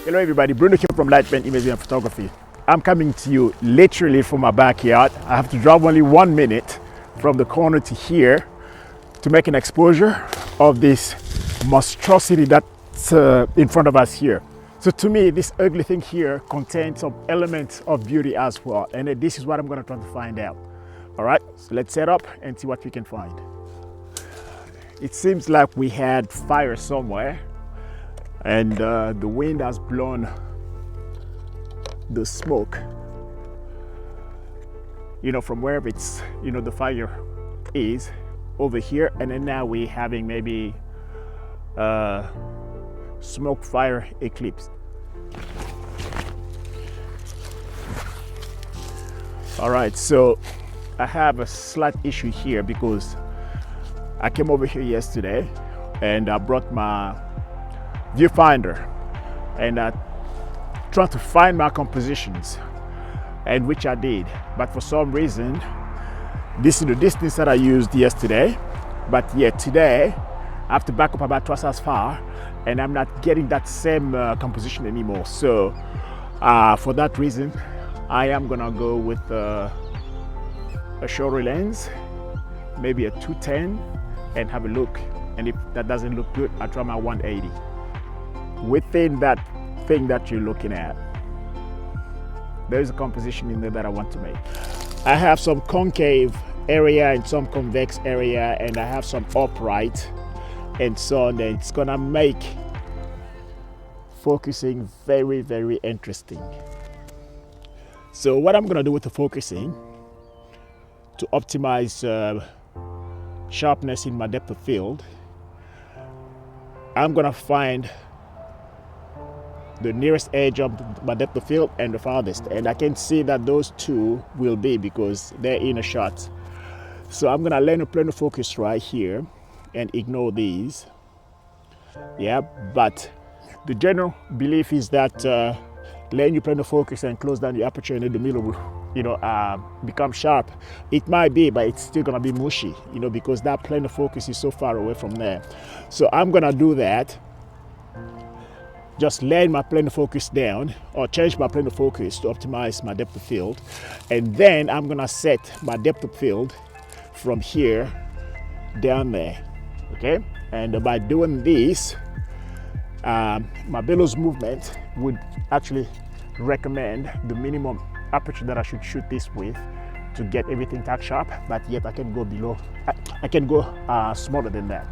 Hello everybody, Bruno here from Lightbent Imaging and Photography. I'm coming to you literally from my backyard. I have to drive only 1 minute from the corner to here to make an exposure of this monstrosity that's in front of us here. So to me, this ugly thing here contains some elements of beauty as well, and this is what I'm going to try to find out. All right, so let's set up and see what we can find. It seems like we had fire somewhere, and the wind has blown the smoke, from wherever it's, the fire is over here, and then now we're having maybe smoke fire eclipse. All right, so I have a slight issue here because I came over here yesterday and I brought my viewfinder and I tried to find my compositions, and which I did, but for some reason this is the distance that I used yesterday, but yet today I have to back up about twice as far and I'm not getting that same composition anymore. So for that reason I am gonna go with a shorter lens, maybe a 210, and have a look, and if that doesn't look good I'll try my 180. Within that thing that you're looking at, there's a composition in there that I want to make. I have some concave area and some convex area, and I have some upright and so on. It's gonna make focusing very, very interesting. So what I'm gonna do with the focusing to optimize sharpness in my depth of field, I'm gonna find the nearest edge of my depth of field and the farthest, and I can see that those two will be because they're in a shot. So I'm gonna learn a plane of focus right here and ignore these. Yeah, but the general belief is that letting you plane of focus and close down the aperture and in the middle will become sharp. It might be, but it's still gonna be mushy, because that plane of focus is so far away from there. So I'm gonna do that, just lay my plane of focus down or change my plane of focus to optimize my depth of field, and then I'm gonna set my depth of field from here down there. Okay, and by doing this, my bellows movement would actually recommend the minimum aperture that I should shoot this with to get everything tack sharp, but yet I can go below, I can go smaller than that.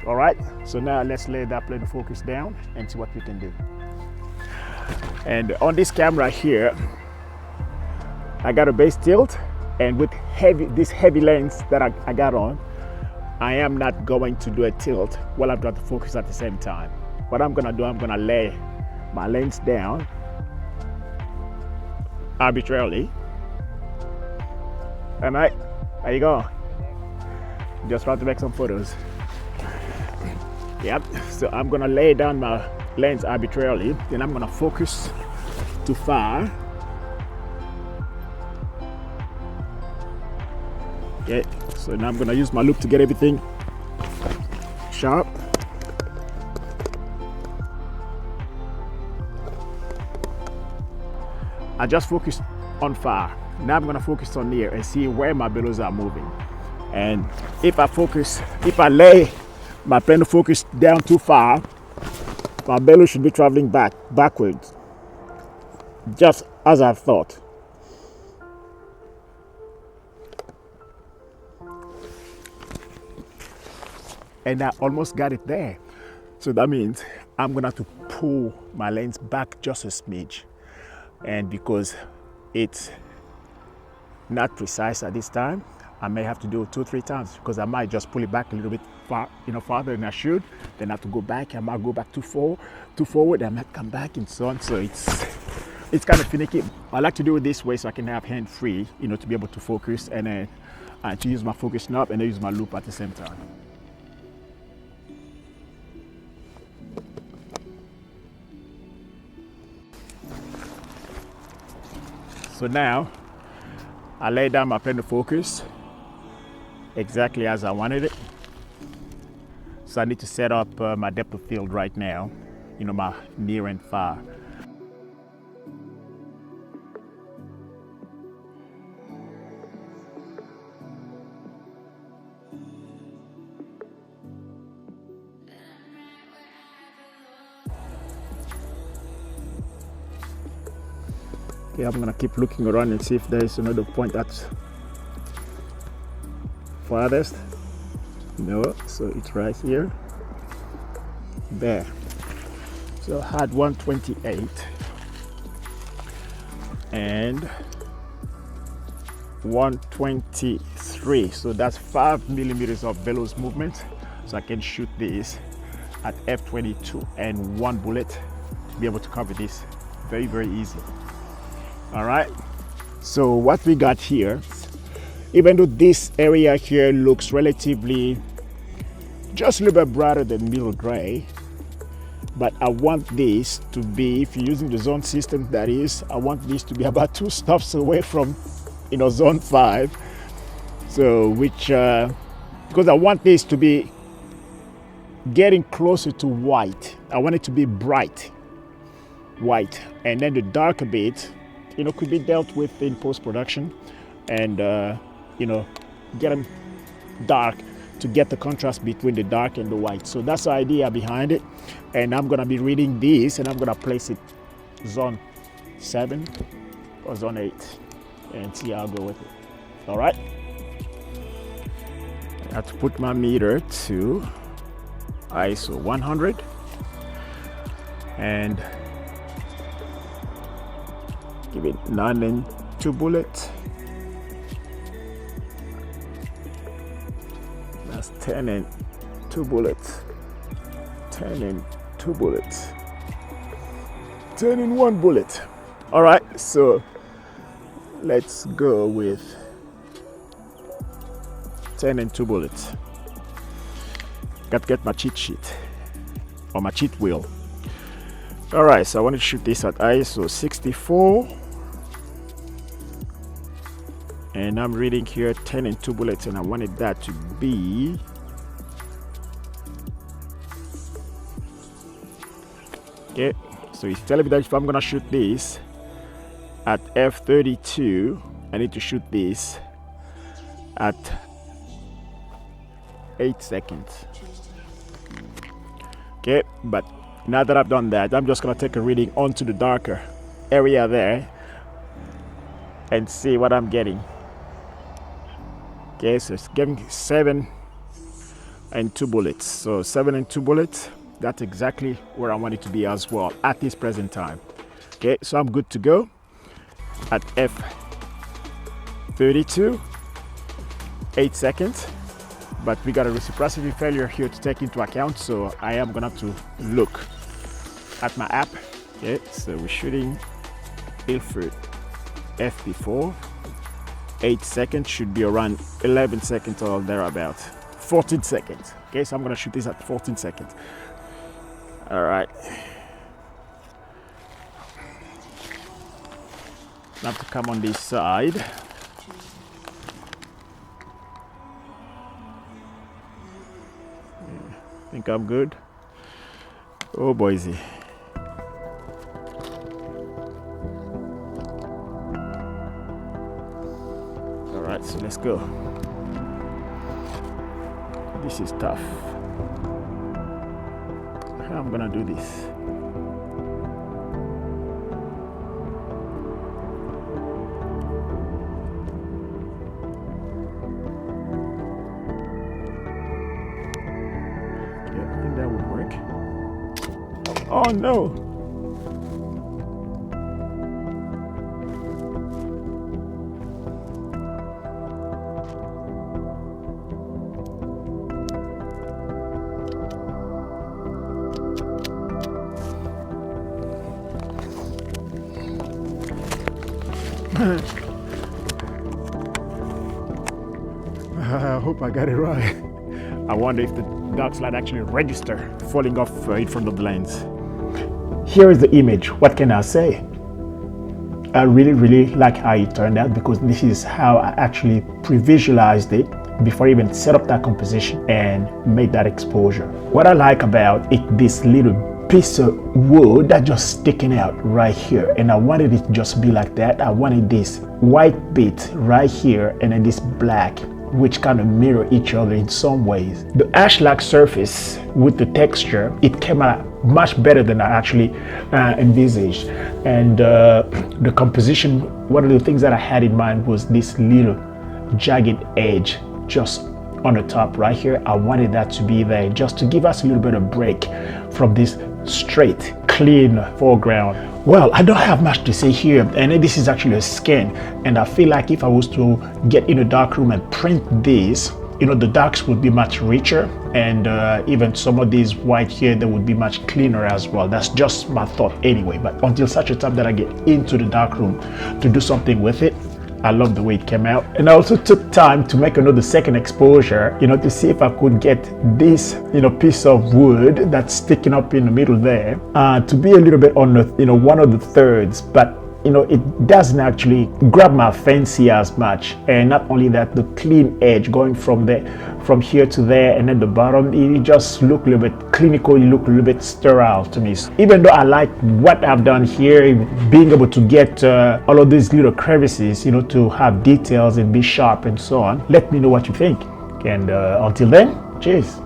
All right, so now let's lay that plane of focus down and see what we can do. And on this camera here, I got a base tilt, and with this heavy lens that I got on, I am not going to do a tilt while I'm trying to focus at the same time. What I'm gonna do, I'm gonna lay my lens down arbitrarily. All right, there you go. Just trying to make some photos. Yep, so I'm gonna lay down my lens arbitrarily, then I'm gonna focus too far. Okay, so now I'm gonna use my loop to get everything sharp. I just focused on far. Now I'm gonna focus on near and see where my bellows are moving. And if I lay my plane of focus down too far, my bellows should be traveling backwards, just as I thought. And I almost got it there. So that means I'm gonna have to pull my lens back just a smidge. And because it's not precise at this time, I may have to do it 2 or 3 times, because I might just pull it back a little bit farther than I should, then I have to go back. I might go back too forward, I might come back and so on. So it's kind of finicky. I like to do it this way so I can have hand free, to be able to focus, and then to use my focus knob and then use my loop at the same time. So now I lay down my plane of focus exactly as I wanted it. So I need to set up my depth of field right now. my near and far. Okay, I'm gonna keep looking around and see if there is another point that's farthest. No, so it's right here. There. So I had 128 and 123. So that's 5 millimeters of veloce movement. So I can shoot this at f22 and 1 bullet to be able to cover this very, very easy. All right, so what we got here, even though this area here looks relatively just a little bit brighter than middle gray, but I want this to be, if you're using the zone system, that is, I want this to be about 2 stops away from zone 5. So because I want this to be getting closer to white. I want it to be bright white, and then the darker bit could be dealt with in post-production, and get them dark to get the contrast between the dark and the white. So that's the idea behind it, and I'm gonna be reading this and I'm gonna place it zone 7 or zone 8 and see how I'll go with it. All right, I have to put my meter to ISO 100 and give it 9 and 2 bullets. That's 10 and 2 bullets. 10 and 2 bullets. 10 and 1 bullet. All right, so let's go with 10 and 2 bullets. Got to get my cheat sheet or my cheat wheel. All right, so I want to shoot this at ISO 64. And I'm reading here 10 and 2 bullets, and I wanted that to be okay. So it's telling me that if I'm gonna shoot this at f32, I need to shoot this at 8 seconds. Okay, but now that I've done that, I'm just gonna take a reading onto the darker area there and see what I'm getting. Okay, so it's giving 7 and 2 bullets. So 7 and 2 bullets, that's exactly where I want it to be as well at this present time. Okay, so I'm good to go at f32, 8 seconds. But we got a reciprocity failure here to take into account, so I am gonna have to look at my app. Okay, so we're shooting Ilford FP4. 8 seconds should be around 11 seconds or thereabout. 14 seconds. Okay, so I'm gonna shoot this at 14 seconds. All right. I have to come on this side. I think I'm good. Oh, Boise. So let's go. This is tough. How am I gonna do this? Yeah, I think that would work. Oh no! I hope I got it right. I wonder if the dark slide actually register falling off in front of the lens. Here is the image. What can I say? I really like how it turned out, because this is how I actually pre-visualized it before I even set up that composition and made that exposure. What I like about it, this little piece of wood that just sticking out right here, and I wanted it to just be like that. I wanted this white bit right here and then this black, which kind of mirror each other in some ways. The ash-like surface with the texture, it came out much better than I actually envisaged. And the composition, one of the things that I had in mind was this little jagged edge just on the top right here. I wanted that to be there just to give us a little bit of break from this straight, clean foreground. Well, I don't have much to say here, and this is actually a scan, and I feel like if I was to get in a darkroom and print this, you know, the darks would be much richer, and even some of these white here, they would be much cleaner as well. That's just my thought anyway, but until such a time that I get into the darkroom to do something with it, I love the way it came out. And I also took time to make another second exposure, you know, to see if I could get this, you know, piece of wood that's sticking up in the middle there to be a little bit on the, you know, one of the thirds, but you know, it doesn't actually grab my fancy as much. And not only that, the clean edge going from here to there, and then the bottom, it just look a little bit clinical, it look a little bit sterile to me. So even though I like what I've done here, being able to get all of these little crevices, you know, to have details and be sharp and so on, let me know what you think. And until then, cheers.